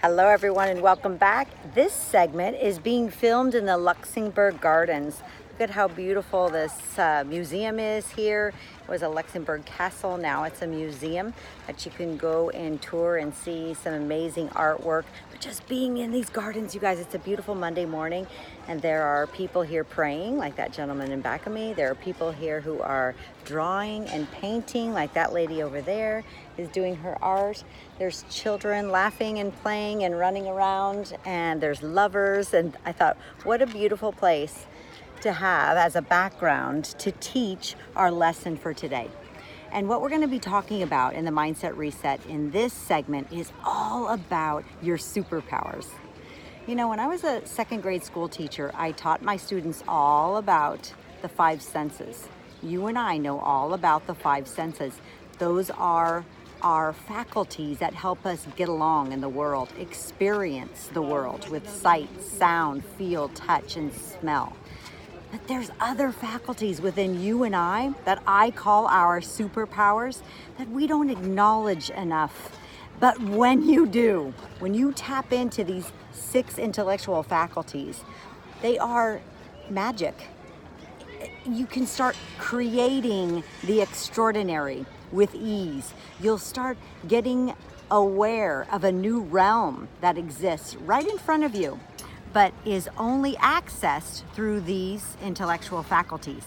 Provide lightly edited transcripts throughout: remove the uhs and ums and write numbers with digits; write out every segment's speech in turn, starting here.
Hello everyone and welcome back. This segment is being filmed in the Luxembourg Gardens. Look at how beautiful this museum is here. It was a Luxembourg castle, now it's a museum that you can go and tour and see some amazing artwork. But just being in these gardens, you guys, it's a beautiful Monday morning and there are people here praying, like that gentleman in back of me. There are people here who are drawing and painting, like that lady over there is doing her art. There's children laughing and playing and running around, and there's lovers. And I thought, what a beautiful place to have as a background to teach our lesson for today. And what we're going to be talking about in the Mindset Reset in this segment is all about your superpowers. You know, when I was a second grade school teacher, I taught my students all about the five senses. You and I know all about the five senses. Those are our faculties that help us get along in the world, experience the world with sight, sound, feel, touch, and smell. But there's other faculties within you and I that I call our superpowers that we don't acknowledge enough. But when you do, when you tap into these 6 intellectual faculties, they are magic. You can start creating the extraordinary with ease. You'll start getting aware of a new realm that exists right in front of you, but is only accessed through these intellectual faculties.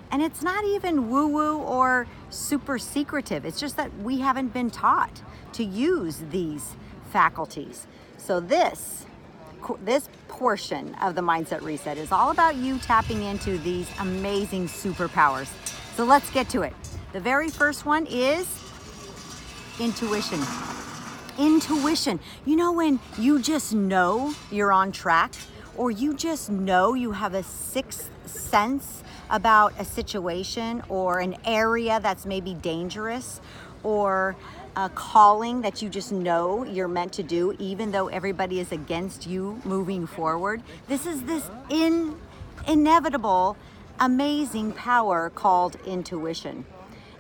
And it's not even woo-woo or super secretive. It's just that we haven't been taught to use these faculties. So this portion of the Mindset Reset is all about you tapping into these amazing superpowers. So let's get to it. The very first one is intuition. Intuition. You know, when you just know you're on track, or you just know you have a sixth sense about a situation or an area that's maybe dangerous, or a calling that you just know you're meant to do, even though everybody is against you moving forward. This is this inevitable, amazing power called intuition.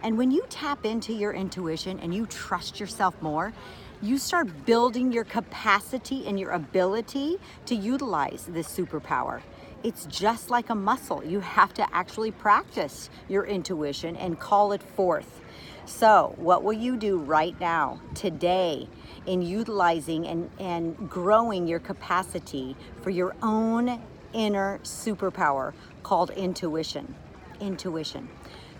And when you tap into your intuition and you trust yourself more, you start building your capacity and your ability to utilize this superpower. It's just like a muscle. You have to actually practice your intuition and call it forth. So what will you do right now, today, in utilizing and growing your capacity for your own inner superpower called intuition? Intuition.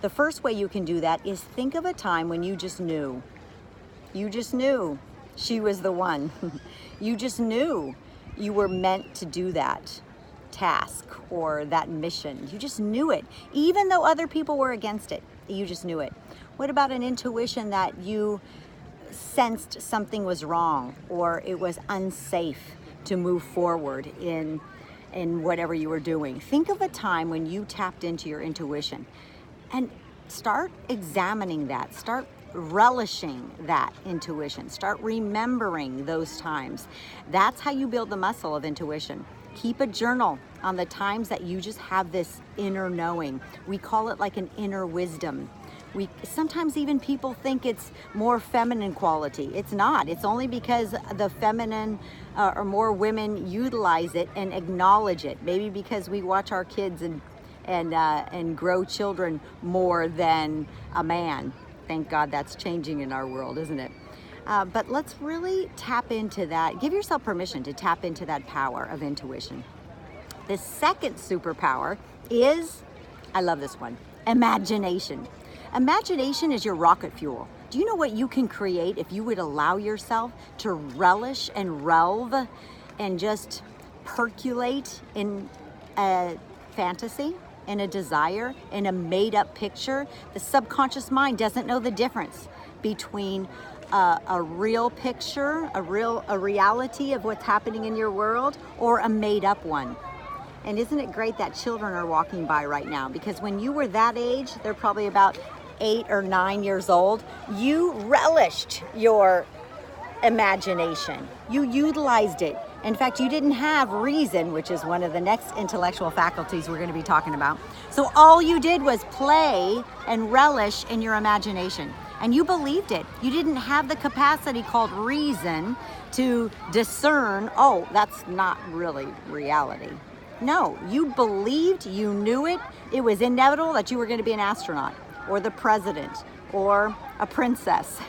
The first way you can do that is think of a time when you just knew. You just knew she was the one. You just knew you were meant to do that task or that mission. You just knew it. Even though other people were against it, you just knew it. What about an intuition that you sensed something was wrong or it was unsafe to move forward in whatever you were doing? Think of a time when you tapped into your intuition and start examining that. Start relishing that intuition. Start remembering those times. That's how you build the muscle of intuition. Keep a journal on the times that you just have this inner knowing. We call it like an inner wisdom. Sometimes even people think it's more feminine quality. It's not. It's only because the feminine or more women utilize it and acknowledge it. Maybe because we watch our kids and grow children more than a man. Thank God that's changing in our world, isn't it? But let's really tap into that. Give yourself permission to tap into that power of intuition. The second superpower is, I love this one, imagination. Imagination is your rocket fuel. Do you know what you can create if you would allow yourself to relish and relve and just percolate in a fantasy, in a desire, in a made-up picture? The subconscious mind doesn't know the difference between a real picture, a reality of what's happening in your world, or a made-up one. And isn't it great that children are walking by right now? Because when you were that age, they're probably about 8 or 9 years old, you relished your imagination. You utilized it. In fact, you didn't have reason, which is one of the next intellectual faculties we're going to be talking about. So all you did was play and relish in your imagination. and you believed it. You didn't have the capacity called reason to discern, oh, that's not really reality. No, you believed, you knew it. It was inevitable that you were going to be an astronaut or the president or a princess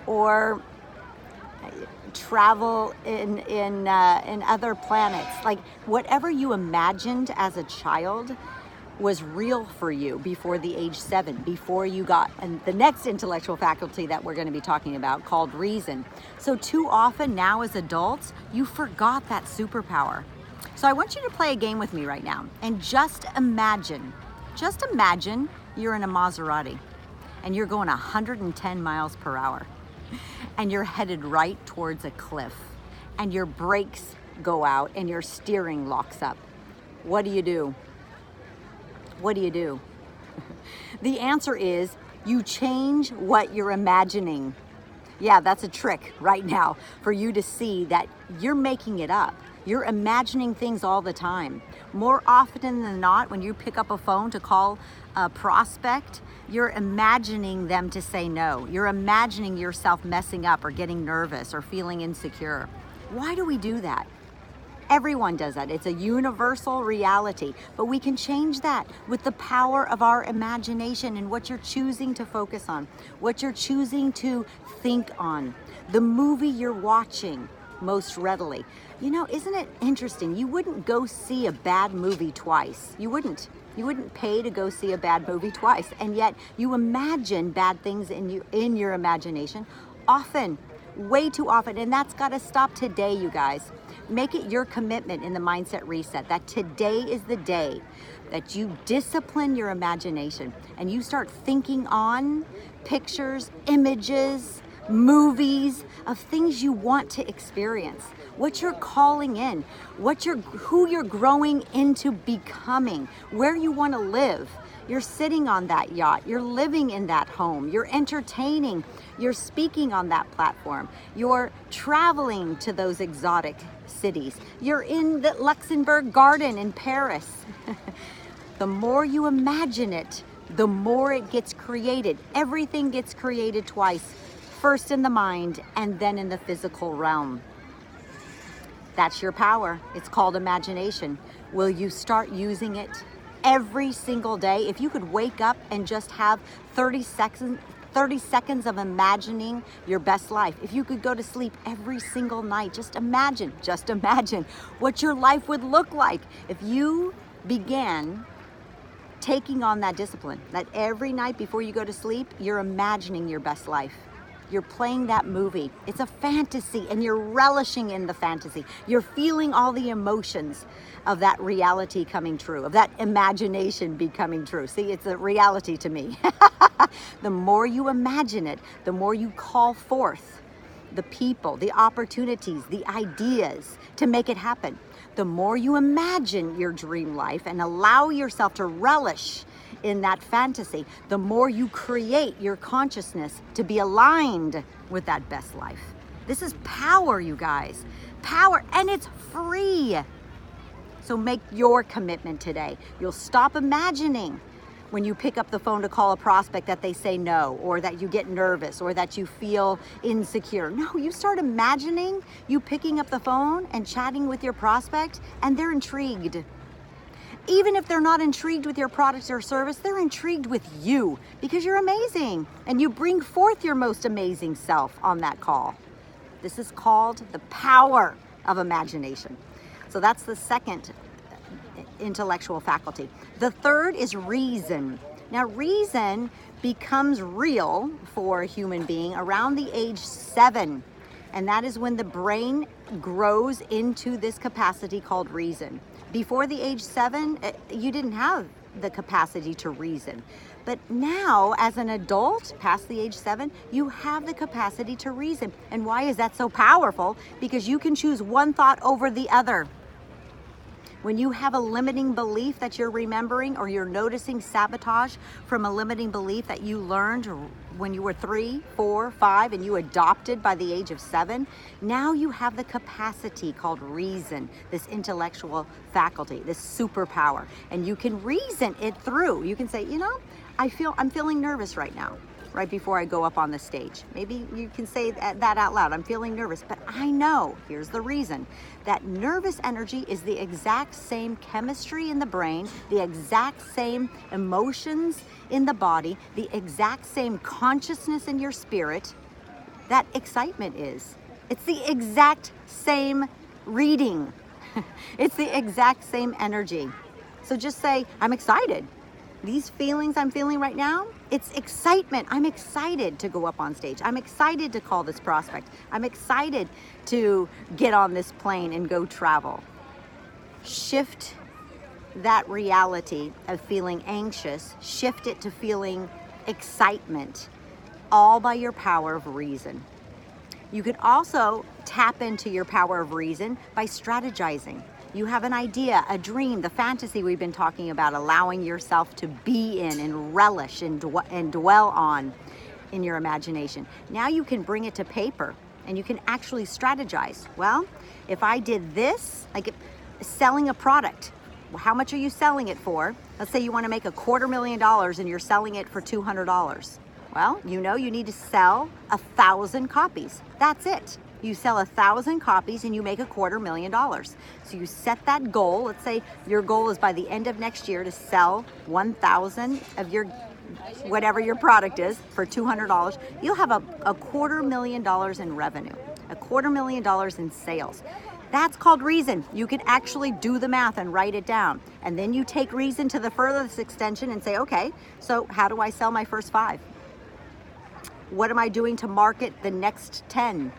or travel in other planets. Like whatever you imagined as a child was real for you before the age 7, before you got and the next intellectual faculty that we're going to be talking about called reason. So too often now as adults, you forgot that superpower. So I want you to play a game with me right now and just imagine you're in a Maserati and you're going 110 miles per hour and you're headed right towards a cliff and your brakes go out and your steering locks up. What do you do? What do you do? The answer is you change what you're imagining. Yeah, that's a trick right now for you to see that you're making it up. You're imagining things all the time. More often than not, when you pick up a phone to call a prospect, you're imagining them to say no. You're imagining yourself messing up or getting nervous or feeling insecure. Why do we do that? Everyone does that. It's a universal reality, but we can change that with the power of our imagination and what you're choosing to focus on, what you're choosing to think on, the movie you're watching most readily. You know, isn't it interesting? You wouldn't go see a bad movie twice. You wouldn't pay to go see a bad movie twice, and yet you imagine bad things in your imagination often, way too often, and that's got to stop today, you guys. Make it your commitment in the Mindset Reset that today is the day that you discipline your imagination and you start thinking on pictures, images, movies of things you want to experience, what you're calling in, who you're growing into becoming, where you want to live. You're sitting on that yacht, you're living in that home, you're entertaining, you're speaking on that platform, you're traveling to those exotic cities, you're in the Luxembourg Garden in Paris. The more you imagine it, the more it gets created. Everything gets created twice, first in the mind and then in the physical realm. That's your power. It's called imagination. Will you start using it every single day? If you could wake up and just have 30 seconds of imagining your best life. If you could go to sleep every single night, just imagine what your life would look like if you began taking on that discipline, that every night before you go to sleep, you're imagining your best life. You're playing that movie. It's a fantasy and you're relishing in the fantasy. You're feeling all the emotions of that reality coming true, of that imagination becoming true. See, it's a reality to me. The more you imagine it, the more you call forth the people, the opportunities, the ideas to make it happen. The more you imagine your dream life and allow yourself to relish in that fantasy, the more you create your consciousness to be aligned with that best life. This is power, you guys. Power, and it's free. So make your commitment today. You'll stop imagining when you pick up the phone to call a prospect that they say no, or that you get nervous, or that you feel insecure. No, you start imagining you picking up the phone and chatting with your prospect, and they're intrigued. Even if they're not intrigued with your product or service, they're intrigued with you because you're amazing and you bring forth your most amazing self on that call. This is called the power of imagination. So that's the second intellectual faculty. The third is reason. Now, reason becomes real for a human being around the age 7. And that is when the brain grows into this capacity called reason. Before the age 7, you didn't have the capacity to reason. But now, as an adult, past the age 7, you have the capacity to reason. And why is that so powerful? Because you can choose one thought over the other. When you have a limiting belief that you're remembering, or you're noticing sabotage from a limiting belief that you learned when you were 3, 4, 5, and you adopted by the age of 7, now you have the capacity called reason, this intellectual faculty, this superpower, and you can reason it through. You can say, you know, I'm feeling nervous right now. right before I go up on the stage. Maybe you can say that out loud. I'm feeling nervous, but I know, here's the reason, that nervous energy is the exact same chemistry in the brain, the exact same emotions in the body, the exact same consciousness in your spirit that excitement is. It's the exact same reading. It's the exact same energy. So just say, I'm excited. These feelings I'm feeling right now, it's excitement. I'm excited to go up on stage. I'm excited to call this prospect. I'm excited to get on this plane and go travel. Shift that reality of feeling anxious, shift it to feeling excitement, all by your power of reason. You could also tap into your power of reason by strategizing. You have an idea, a dream, the fantasy we've been talking about, allowing yourself to be in and relish and dwell on in your imagination. Now you can bring it to paper and you can actually strategize. Well, if I did this, like selling a product, how much are you selling it for? Let's say you want to make $250,000 and you're selling it for $200. Well, you know you need to sell 1,000 copies. That's it. You sell 1,000 copies and you make $250,000. So you set that goal. Let's say your goal is by the end of next year to sell 1,000 of your, whatever your product is, for $200. You'll have a $250,000 in revenue, $250,000 in sales. That's called reason. You can actually do the math and write it down. And then you take reason to the furthest extension and say, okay, so how do I sell my first 5? What am I doing to market the next 10?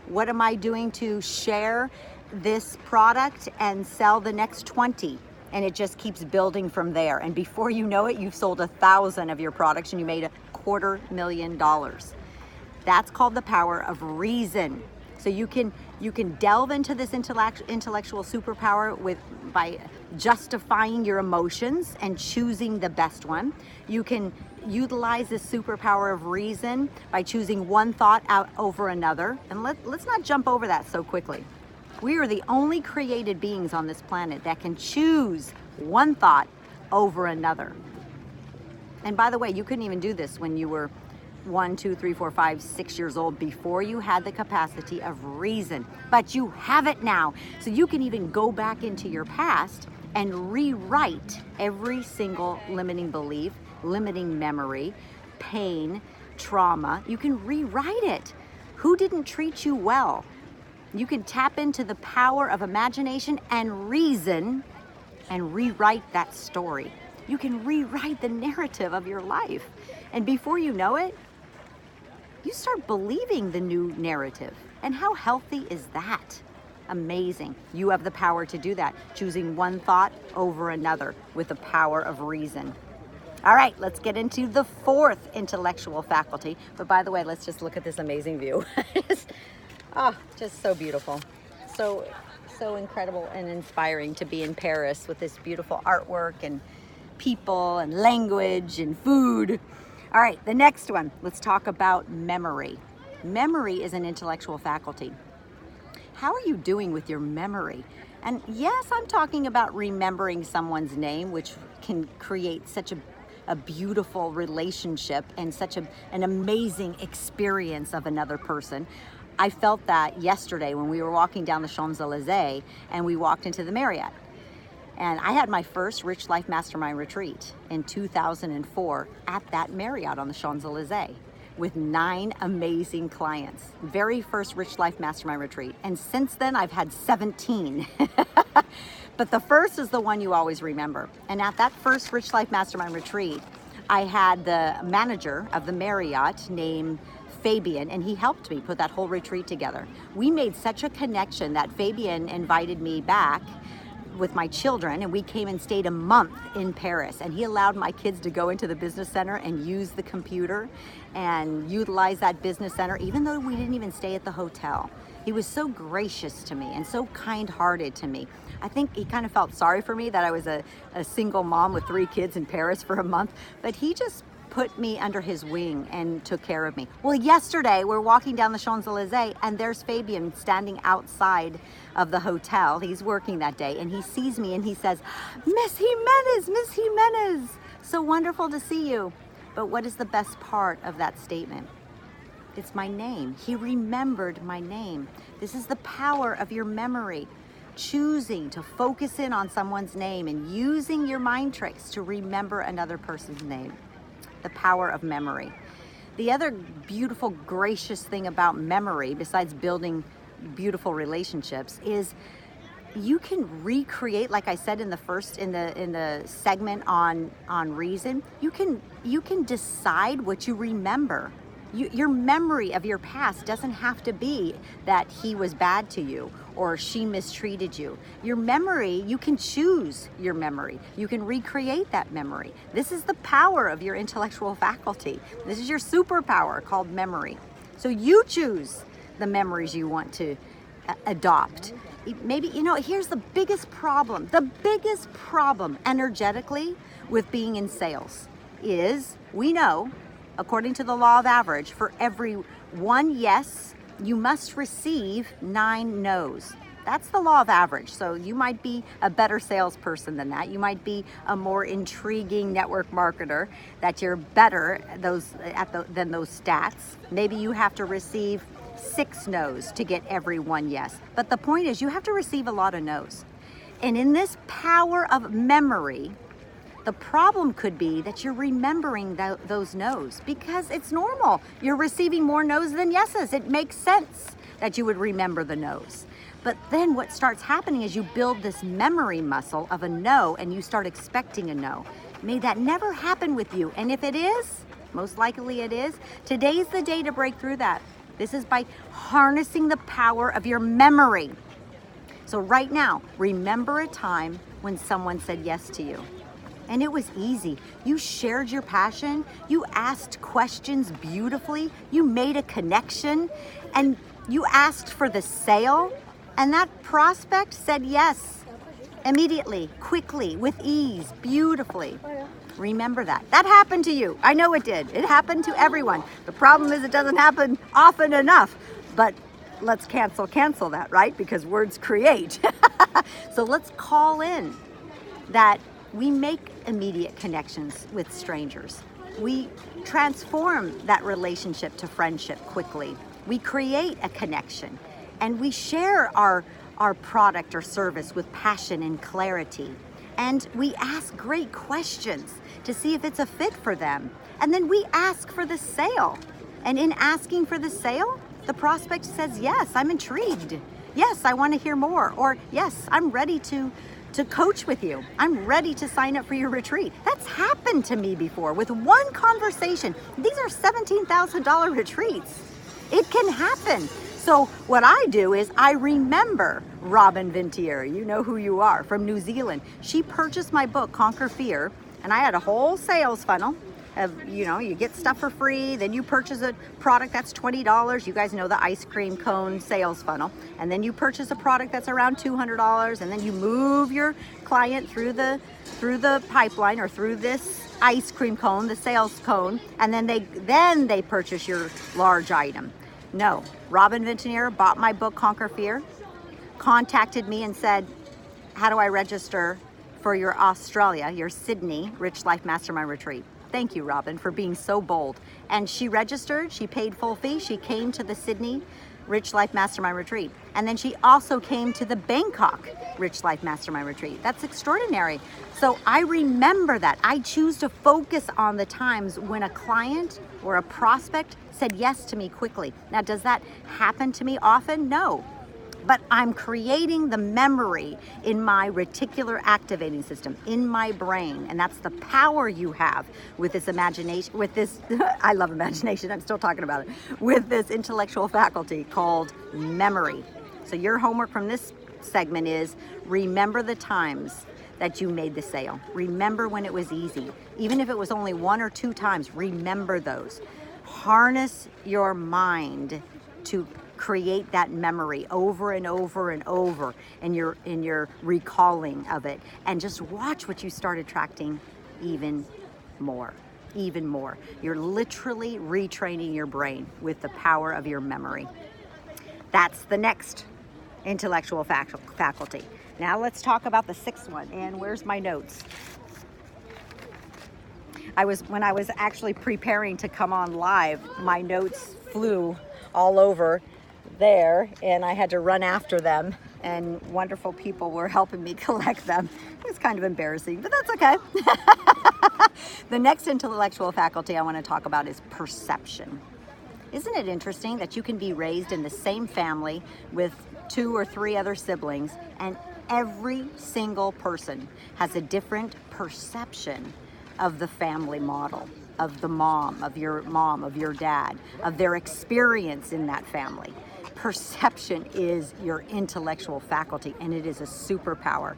What am I doing to share this product and sell the next 20? And it just keeps building from there. And before you know it, you've sold 1,000 of your products and you made $250,000. That's called the power of reason. So you can delve into this intellectual superpower by justifying your emotions and choosing the best one. You can utilize this superpower of reason by choosing one thought out over another. And let's not jump over that so quickly. We are the only created beings on this planet that can choose one thought over another. And by the way, you couldn't even do this when you were 1, 2, 3, 4, 5, 6 years old, before you had the capacity of reason. But you have it now. So you can even go back into your past and rewrite every single limiting belief, limiting memory, pain, trauma. You can rewrite it. Who didn't treat you well? You can tap into the power of imagination and reason and rewrite that story. You can rewrite the narrative of your life. And before you know it, you start believing the new narrative. And how healthy is that? Amazing. You have the power to do that, choosing one thought over another with the power of reason. All right, let's get into the 4th intellectual faculty. But by the way, let's just look at this amazing view. Just so beautiful. So incredible and inspiring to be in Paris with this beautiful artwork and people and language and food. All right, the next one, let's talk about memory. Memory is an intellectual faculty. How are you doing with your memory? And yes, I'm talking about remembering someone's name, which can create such a beautiful relationship and such an amazing experience of another person. I felt that yesterday when we were walking down the Champs-Elysees and we walked into the Marriott. And I had my first Rich Life Mastermind retreat in 2004 at that Marriott on the Champs-Elysees with 9 amazing clients. Very first Rich Life Mastermind retreat. And since then, I've had 17. But the first is the one you always remember. And at that first Rich Life Mastermind retreat, I had the manager of the Marriott named Fabian, and he helped me put that whole retreat together. We made such a connection that Fabian invited me back with my children, and we came and stayed a month in Paris, and he allowed my kids to go into the business center and use the computer and utilize that business center, even though we didn't even stay at the hotel. He was so gracious to me and so kind-hearted to me. I think he kind of felt sorry for me that I was a single mom with 3 kids in Paris for a month, but he just put me under his wing and took care of me. Well, yesterday we're walking down the Champs-Elysees and there's Fabian standing outside of the hotel. He's working that day and he sees me and he says, Miss Jimenez, so wonderful to see you. But what is the best part of that statement? It's my name. He remembered my name. This is the power of your memory. Choosing to focus in on someone's name and using your mind tricks to remember another person's name. The power of memory. The other beautiful, gracious thing about memory, besides building beautiful relationships, is you can recreate, like I said in the segment on reason, you can decide what you remember. Your memory of your past doesn't have to be that he was bad to you or she mistreated you. Your memory, you can choose your memory. You can recreate that memory. This is the power of your intellectual faculty. This is your superpower called memory. So you choose the memories you want to adopt. Maybe, here's the biggest problem energetically with being in sales is, we know, according to the law of average, for every one yes, you must receive 9 no's. That's the law of average. So you might be a better salesperson than that. You might be a more intriguing network marketer, that you're better than those stats. Maybe you have to receive 6 no's to get every one yes. But the point is, you have to receive a lot of no's. And in this power of memory, the problem could be that you're remembering those no's because it's normal. You're receiving more no's than yeses. It makes sense that you would remember the no's. But then what starts happening is you build this memory muscle of a no, and you start expecting a no. May that never happen with you. And if it is, most likely it is, today's the day to break through that. This is by harnessing the power of your memory. So right now, remember a time when someone said yes to you. And it was easy. You shared your passion. You asked questions beautifully. You made a connection, and you asked for the sale. And that prospect said yes immediately, quickly, with ease, beautifully. Remember that. That happened to you. I know it did. It happened to everyone. The problem is it doesn't happen often enough. But let's cancel that, right? Because words create. So let's call in that we make immediate connections with strangers. We transform that relationship to friendship quickly. We create a connection, and we share our product or service with passion and clarity. And we ask great questions to see if it's a fit for them. And then we ask for the sale. And in asking for the sale, the prospect says, yes, I'm intrigued. Yes, I want to hear more. Or yes, I'm ready to coach with you. I'm ready to sign up for your retreat. That's happened to me before with one conversation. These are $17,000 retreats. It can happen. So what I do is I remember Robin Vintier, you know who you are, from New Zealand. She purchased my book, Conquer Fear, and I had a whole sales funnel. You get stuff for free, then you purchase a product that's $20. You guys know the ice cream cone sales funnel. And then you purchase a product that's around $200, and then you move your client through the pipeline or through this ice cream cone, the sales cone, and then they purchase your large item. No, Robin Vintenier bought my book, Conquer Fear, contacted me and said, how do I register for your Sydney Rich Life Mastermind Retreat? Thank you, Robin, for being so bold. And she registered, she paid full fee, she came to the Sydney Rich Life Mastermind Retreat. And then she also came to the Bangkok Rich Life Mastermind Retreat. That's extraordinary. So I remember that. I choose to focus on the times when a client or a prospect said yes to me quickly. Now, does that happen to me often? No. But I'm creating the memory in my reticular activating system, in my brain. And that's the power you have with this imagination, with this, I love imagination, I'm still talking about it, with this intellectual faculty called memory. So your homework from this segment is remember the times that you made the sale. Remember when it was easy. Even if it was only 1 or 2 times, remember those. Harness your mind to create that memory over and over and over in your recalling of it, and just watch what you start attracting even more. You're literally retraining your brain with the power of your memory. That's the next intellectual faculty. Now let's talk about the 6th one. And where's my notes? When I was actually preparing to come on live, my notes flew all over there and I had to run after them, and wonderful people were helping me collect them. It was kind of embarrassing, but that's okay. The next intellectual faculty I want to talk about is perception. Isn't it interesting that you can be raised in the same family with 2 or 3 other siblings, and every single person has a different perception of the family model, of the mom, of your dad, of their experience in that family. Perception is your intellectual faculty, and it is a superpower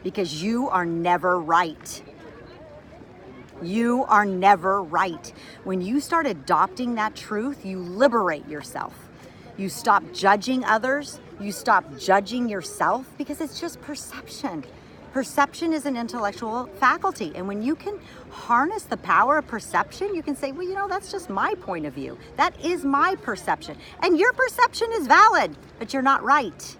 because you are never right. You are never right. When you start adopting that truth, you liberate yourself. You stop judging others. You stop judging yourself because it's just perception. Perception is an intellectual faculty. And when you can harness the power of perception, you can say, well, you know, that's just my point of view. That is my perception. And your perception is valid, but you're not right.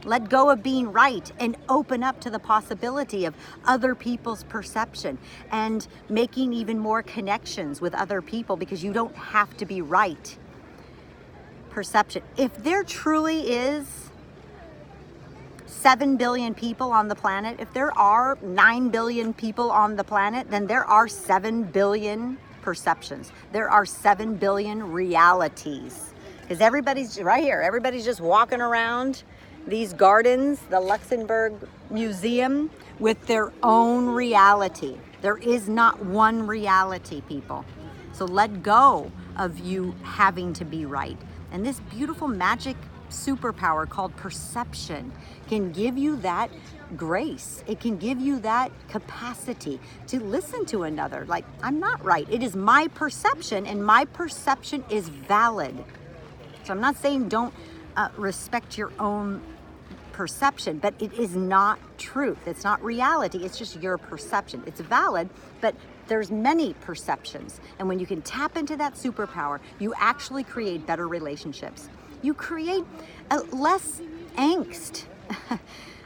Let go of being right and open up to the possibility of other people's perception and making even more connections with other people because you don't have to be right. Perception. If there truly is 7 billion people on the planet, if there are 9 billion people on the planet, then there are 7 billion perceptions. There are 7 billion realities. Because everybody's right here. Everybody's just walking around these gardens, the Luxembourg Museum, with their own reality. There is not one reality, people. So let go of you having to be right. And this beautiful magic superpower called perception can give you that grace. It can give you that capacity to listen to another. Like, I'm not right. It is my perception, and my perception is valid. So I'm not saying don't respect your own perception, but it is not truth. It's not reality. It's just your perception. It's valid, but there's many perceptions. And when you can tap into that superpower, you actually create better relationships. You create less angst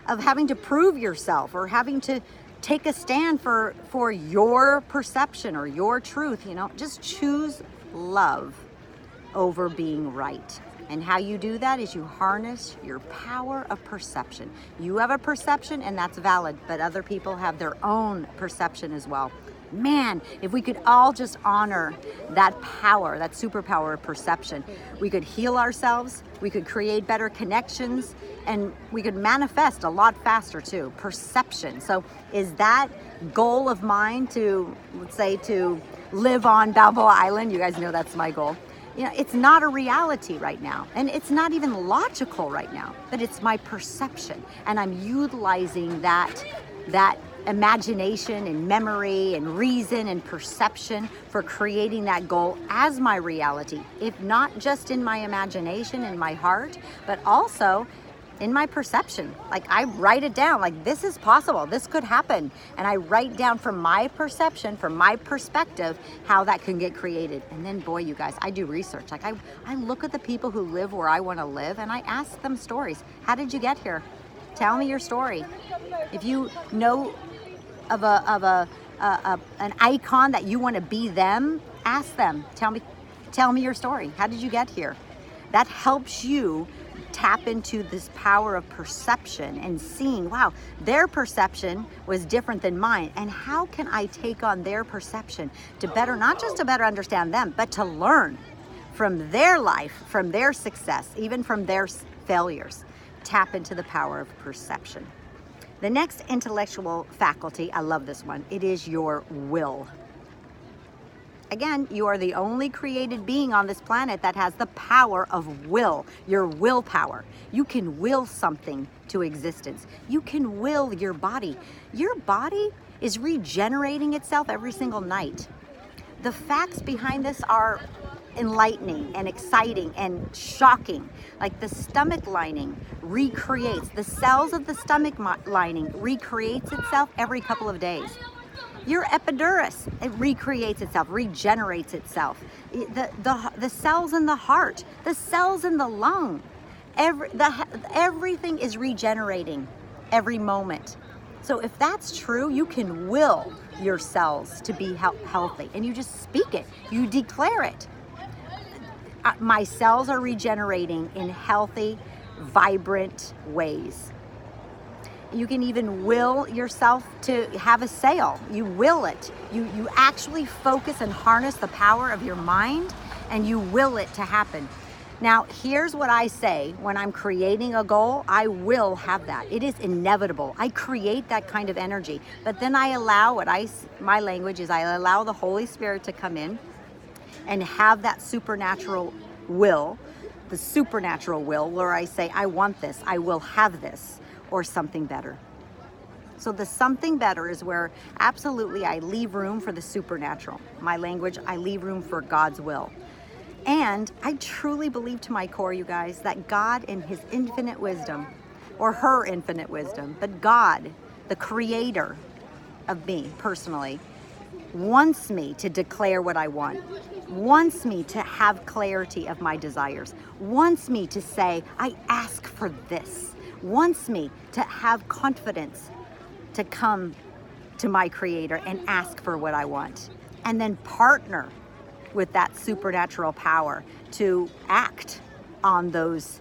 of having to prove yourself or having to take a stand for your perception or your truth. You know, just choose love over being right. And how you do that is you harness your power of perception. You have a perception and that's valid, but other people have their own perception as well. Man, if we could all just honor that power, that superpower of perception, we could heal ourselves, we could create better connections, and we could manifest a lot faster too. Perception. So is that goal of mine to, let's say, to live on Balboa Island? You guys know that's my goal. You know, it's not a reality right now, and it's not even logical right now, but it's my perception, and I'm utilizing that imagination and memory and reason and perception for creating that goal as my reality, if not just in my imagination and my heart, but also in my perception. Like, I write it down, like, this is possible, this could happen. And I write down from my perception, from my perspective, how that can get created. And then, boy, you guys, I do research. Like, I look at the people who live where I want to live and I ask them stories. How did you get here? Tell me your story. If you know of an icon that you want to be them, ask them. Tell me your story. How did you get here? That helps you tap into this power of perception and seeing, wow, their perception was different than mine, and how can I take on their perception to better, not just to better understand them, but to learn from their life, from their success, even from their failures. Tap into the power of perception. The next intellectual faculty, I love this one, it is your will. Again, you are the only created being on this planet that has the power of will, your willpower. You can will something to existence. You can will your body. Your body is regenerating itself every single night. The facts behind this are enlightening and exciting and shocking. Like, the stomach lining recreates, the cells of the stomach lining recreates itself every couple of days. Your epidural, it recreates itself, regenerates itself. The cells in the heart, the cells in the lung, everything is regenerating every moment. So if that's true, you can will your cells to be healthy, and you just speak it, you declare it. My cells are regenerating in healthy, vibrant ways. You can even will yourself to have a sale. You will it. You actually focus and harness the power of your mind, and you will it to happen. Now, here's what I say when I'm creating a goal. I will have that. It is inevitable. I create that kind of energy, but then I allow my language is I allow the Holy Spirit to come in and have that supernatural will, the supernatural will, where I say, I want this, I will have this, or something better. So the something better is where absolutely I leave room for the supernatural. My language, I leave room for God's will. And I truly believe to my core, you guys, that God in his infinite wisdom, or her infinite wisdom, but God, the creator of me personally, wants me to declare what I want, wants me to have clarity of my desires, wants me to say, I ask for this, wants me to have confidence to come to my creator and ask for what I want, and then partner with that supernatural power to act on those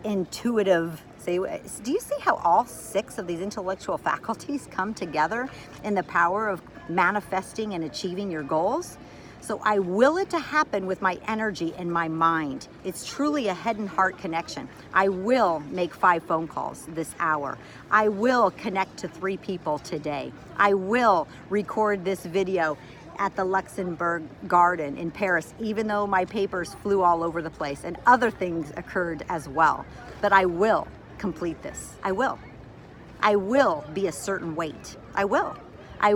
intuitive, do you see how all 6 of these intellectual faculties come together in the power of manifesting and achieving your goals? So I will it to happen with my energy and my mind. It's truly a head and heart connection. I will make 5 phone calls this hour. I will connect to 3 people today. I will record this video at the Luxembourg Garden in Paris, even though my papers flew all over the place and other things occurred as well. But I will complete this. I will. I will be a certain weight. I will. I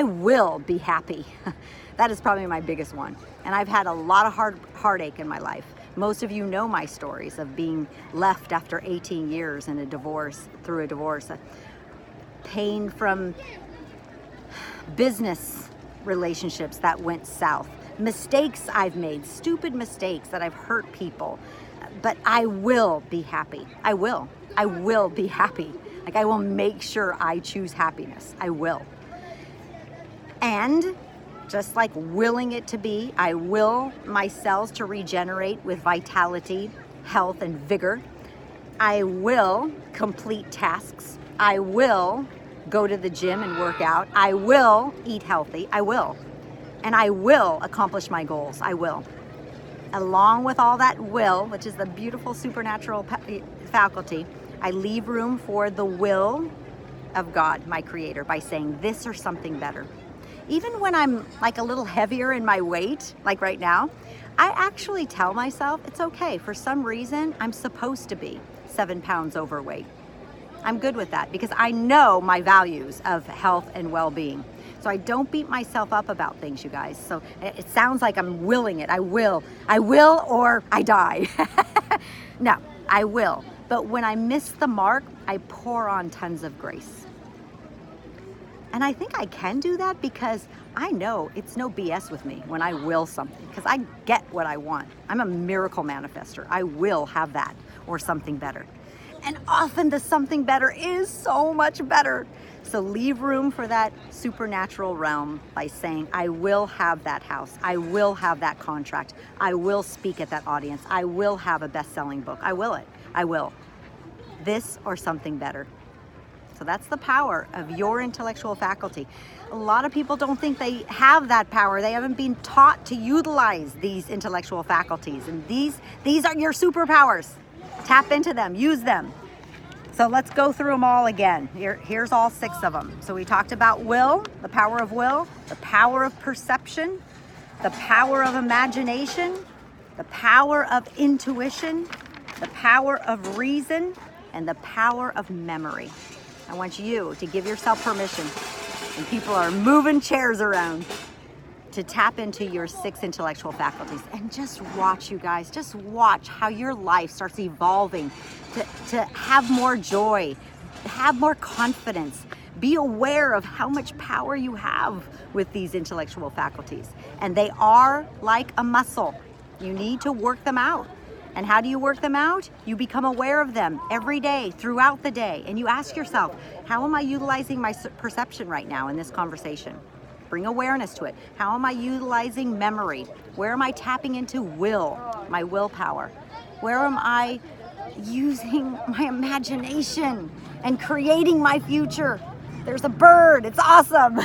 will be happy. That is probably my biggest one. And I've had a lot of heartache in my life. Most of you know my stories of being left after 18 years in a divorce, through a divorce, pain from business relationships that went south, mistakes I've made, stupid mistakes that I've hurt people, but I will be happy. I will be happy. Like, I will make sure I choose happiness. I will. And just like willing it to be, I will my cells to regenerate with vitality, health, and vigor. I will complete tasks. I will go to the gym and work out. I will eat healthy. I will. And I will accomplish my goals. I will. Along with all that will, which is the beautiful supernatural faculty, I leave room for the will of God, my creator, by saying this or something better. Even when I'm like a little heavier in my weight, like right now, I actually tell myself it's okay. For some reason, I'm supposed to be 7 pounds overweight. I'm good with that because I know my values of health and well-being. So I don't beat myself up about things, you guys. So it sounds like I'm willing it. I will, or I die. No, I will. But when I miss the mark, I pour on tons of grace. And I think I can do that because I know it's no BS with me when I will something, because I get what I want. I'm a miracle manifester. I will have that or something better. And often the something better is so much better. So leave room for that supernatural realm by saying, I will have that house. I will have that contract. I will speak at that audience. I will have a best-selling book. I will it. I will. This or something better. So that's the power of your intellectual faculty. A lot of people don't think they have that power. They haven't been taught to utilize these intellectual faculties. And these are your superpowers. Tap into them, use them. So let's go through them all again. Here's all 6 of them. So we talked about will, the power of perception, the power of imagination, the power of intuition, the power of reason, and the power of memory. I want you to give yourself permission, and people are moving chairs around, to tap into your 6 intellectual faculties and just watch, you guys. Just watch how your life starts evolving to have more joy, have more confidence. Be aware of how much power you have with these intellectual faculties. And they are like a muscle. You need to work them out. And how do you work them out? You become aware of them every day, throughout the day. And you ask yourself, how am I utilizing my perception right now in this conversation? Bring awareness to it. How am I utilizing memory? Where am I tapping into will, my willpower? Where am I using my imagination and creating my future? There's a bird, it's awesome.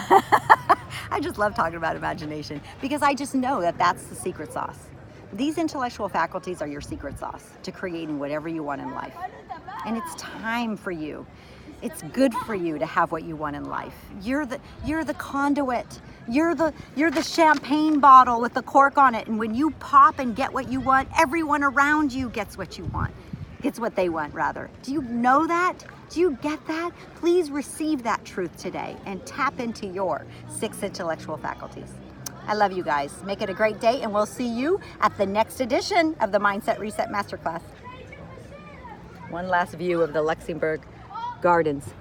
I just love talking about imagination because I just know that that's the secret sauce. These intellectual faculties are your secret sauce to creating whatever you want in life. And it's time for you. It's good for you to have what you want in life. You're the conduit. You're the champagne bottle with the cork on it. And when you pop and get what you want, everyone around you gets what you want. Gets what they want, rather. Do you know that? Do you get that? Please receive that truth today and tap into your 6 intellectual faculties. I love you guys. Make it a great day, and we'll see you at the next edition of the Mindset Reset Masterclass. One last view of the Luxembourg Gardens.